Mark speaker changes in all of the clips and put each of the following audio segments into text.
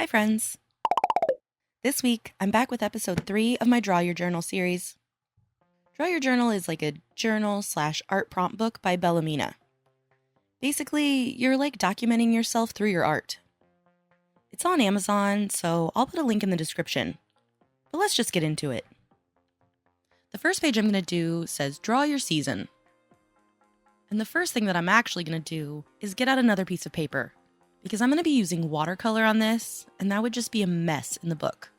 Speaker 1: Hi friends! This week, I'm back with episode 3 of my Draw Your Journal series. Draw Your Journal is like a journal/art prompt book by Bellamina. Basically, you're like documenting yourself through your art. It's on Amazon, so I'll put a link in the description. But let's just get into it. The first page I'm going to do says Draw Your Season. And the first thing that I'm actually going to do is get out another piece of paper, because I'm going to be using watercolor on this, and that would just be a mess in the book.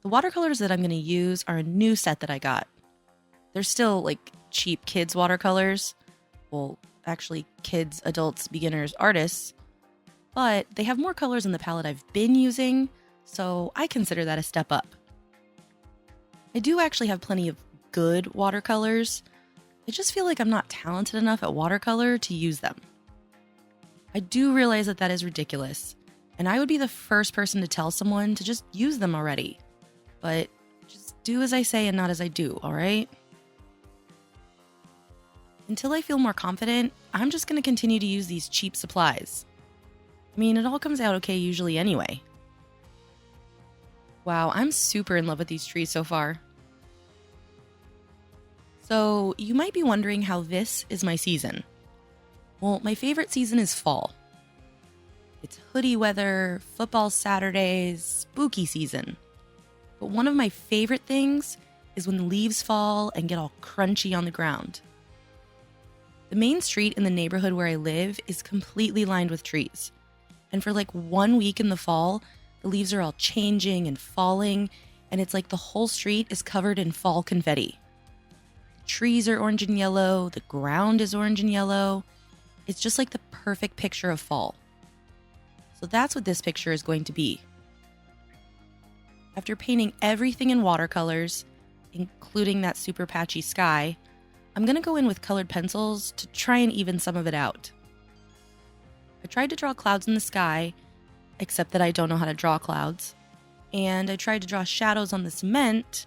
Speaker 1: The watercolors that I'm going to use are a new set that I got. They're still like cheap kids watercolors. Well, actually kids, adults, beginners, artists. But they have more colors in the palette I've been using, so I consider that a step up. I do actually have plenty of good watercolors. I just feel like I'm not talented enough at watercolor to use them. I do realize that that is ridiculous, and I would be the first person to tell someone to just use them already. But just do as I say and not as I do, alright? Until I feel more confident, I'm just going to continue to use these cheap supplies. I mean, it all comes out okay usually anyway. Wow, I'm super in love with these trees so far. So, you might be wondering how this is my season. Well, my favorite season is fall. It's hoodie weather, football Saturdays, spooky season. But one of my favorite things is when the leaves fall and get all crunchy on the ground. The main street in the neighborhood where I live is completely lined with trees. And for like 1 week in the fall, the leaves are all changing and falling, and it's like the whole street is covered in fall confetti. The trees are orange and yellow, the ground is orange and yellow. It's just like the perfect picture of fall. So that's what this picture is going to be. After painting everything in watercolors, including that super patchy sky, I'm going to go in with colored pencils to try and even some of it out. I tried to draw clouds in the sky, except that I don't know how to draw clouds. And I tried to draw shadows on the cement,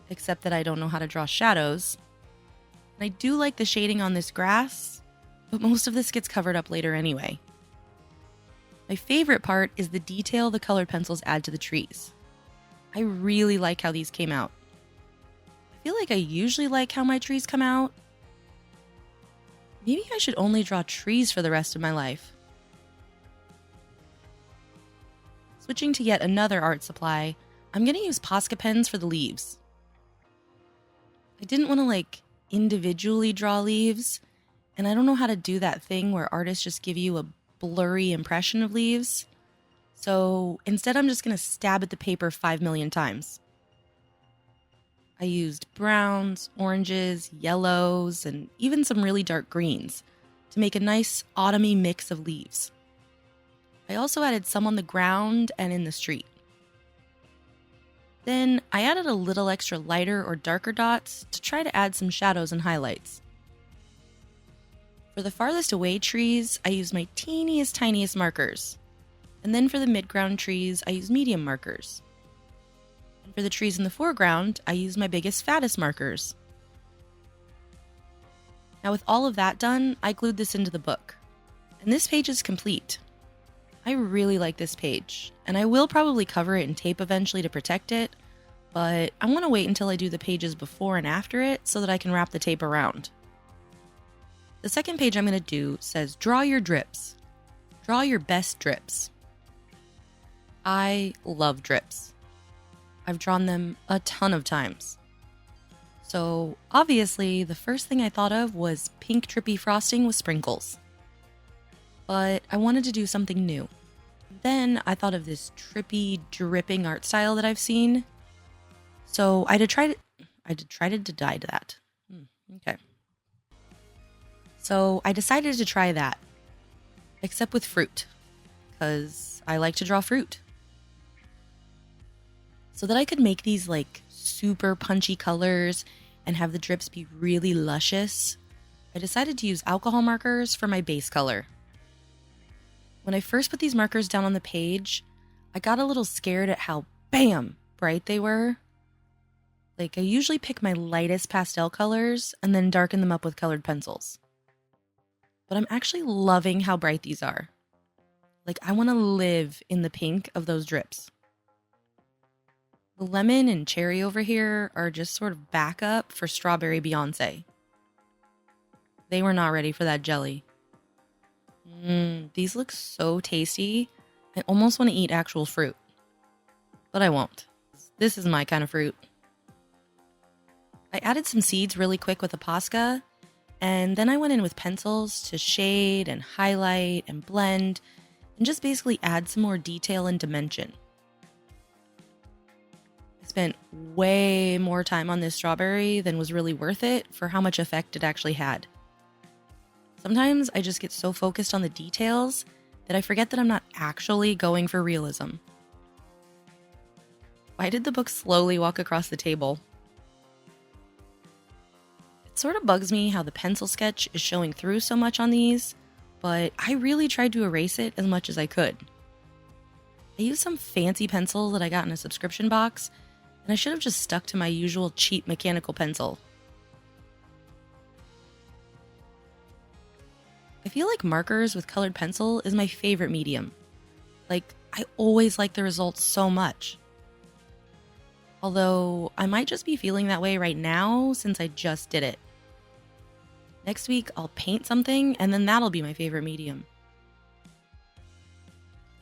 Speaker 1: except that I don't know how to draw shadows. And I do like the shading on this grass, but most of this gets covered up later anyway. My favorite part is the detail the colored pencils add to the trees. I really like how these came out. I feel like I usually like how my trees come out. Maybe I should only draw trees for the rest of my life. Switching to yet another art supply, I'm going to use Posca pens for the leaves. I didn't want to individually draw leaves, and I don't know how to do that thing where artists just give you a blurry impression of leaves. So instead, I'm just going to stab at the paper 5 million times. I used browns, oranges, yellows, and even some really dark greens to make a nice autumny mix of leaves. I also added some on the ground and in the street. Then I added a little extra lighter or darker dots to try to add some shadows and highlights. For the farthest away trees, I used my teeniest, tiniest markers. And then for the mid-ground trees, I used medium markers. And for the trees in the foreground, I used my biggest, fattest markers. Now with all of that done, I glued this into the book. And this page is complete. I really like this page, and I will probably cover it in tape eventually to protect it, but I want to wait until I do the pages before and after it so that I can wrap the tape around. The second page I'm going to do says Draw Your Drips. Draw your best drips. I love drips. I've drawn them a ton of times. So obviously the first thing I thought of was pink trippy frosting with sprinkles. But I wanted to do something new. Then I thought of this trippy, dripping art style that I've seen. So I decided to dye that. Okay. So I decided to try that. Except with fruit. Because I like to draw fruit. So that I could make these super punchy colors and have the drips be really luscious, I decided to use alcohol markers for my base color. When I first put these markers down on the page, I got a little scared at how, bam, bright they were. I usually pick my lightest pastel colors and then darken them up with colored pencils. But I'm actually loving how bright these are. Like, I want to live in the pink of those drips. The lemon and cherry over here are just sort of backup for strawberry Beyonce. They were not ready for that jelly. These look so tasty. I almost want to eat actual fruit. But I won't. This is my kind of fruit. I added some seeds really quick with a Posca, and then I went in with pencils to shade and highlight and blend, and just basically add some more detail and dimension. I spent way more time on this strawberry than was really worth it for how much effect it actually had. Sometimes I just get so focused on the details that I forget that I'm not actually going for realism. Why did the book slowly walk across the table? It sort of bugs me how the pencil sketch is showing through so much on these, but I really tried to erase it as much as I could. I used some fancy pencil that I got in a subscription box, and I should have just stuck to my usual cheap mechanical pencil. I feel like markers with colored pencil is my favorite medium. Like, I always like the results so much. Although, I might just be feeling that way right now since I just did it. Next week, I'll paint something, and then that'll be my favorite medium.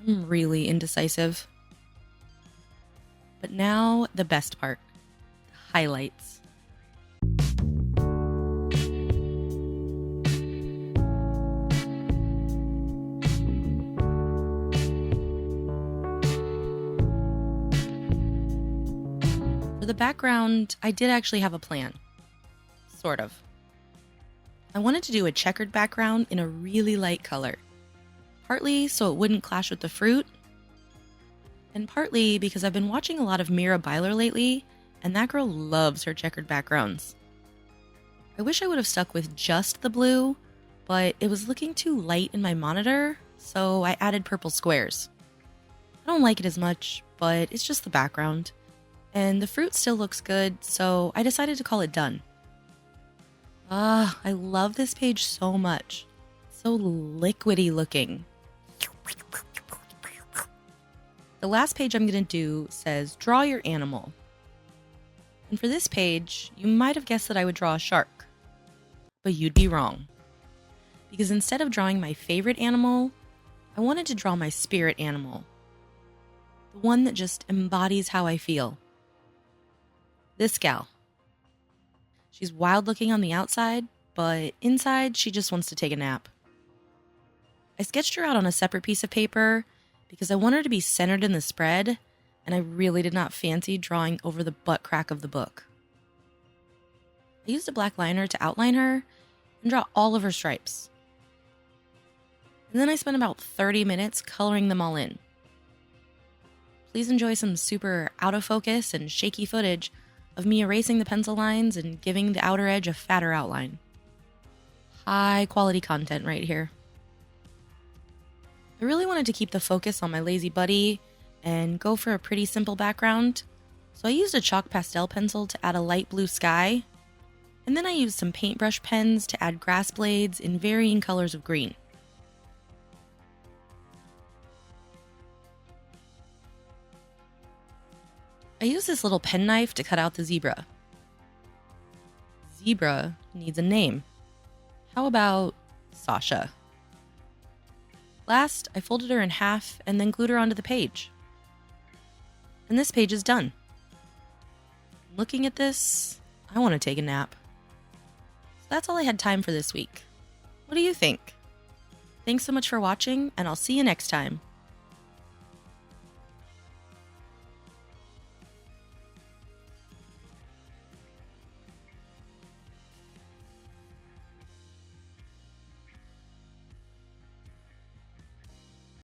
Speaker 1: I'm really indecisive. But now, the best part. The highlights. For the background, I did actually have a plan. Sort of. I wanted to do a checkered background in a really light color. Partly so it wouldn't clash with the fruit, and partly because I've been watching a lot of Mira Byler lately, and that girl loves her checkered backgrounds. I wish I would have stuck with just the blue, but it was looking too light in my monitor, so I added purple squares. I don't like it as much, but it's just the background. And the fruit still looks good, so I decided to call it done. I love this page so much. So liquidy looking. The last page I'm going to do says, draw your animal. And for this page, you might have guessed that I would draw a shark. But you'd be wrong. Because instead of drawing my favorite animal, I wanted to draw my spirit animal. The one that just embodies how I feel. This gal. She's wild looking on the outside, but inside she just wants to take a nap. I sketched her out on a separate piece of paper because I want her to be centered in the spread, and I really did not fancy drawing over the butt crack of the book. I used a black liner to outline her and draw all of her stripes. And then I spent about 30 minutes coloring them all in. Please enjoy some super out of focus and shaky footage of me erasing the pencil lines and giving the outer edge a fatter outline. High quality content right here. I really wanted to keep the focus on my lazy buddy and go for a pretty simple background, so I used a chalk pastel pencil to add a light blue sky, and then I used some paintbrush pens to add grass blades in varying colors of green. I used this little penknife to cut out the zebra. Zebra needs a name. How about Sasha? Last, I folded her in half and then glued her onto the page. And this page is done. Looking at this, I want to take a nap. So that's all I had time for this week. What do you think? Thanks so much for watching, and I'll see you next time.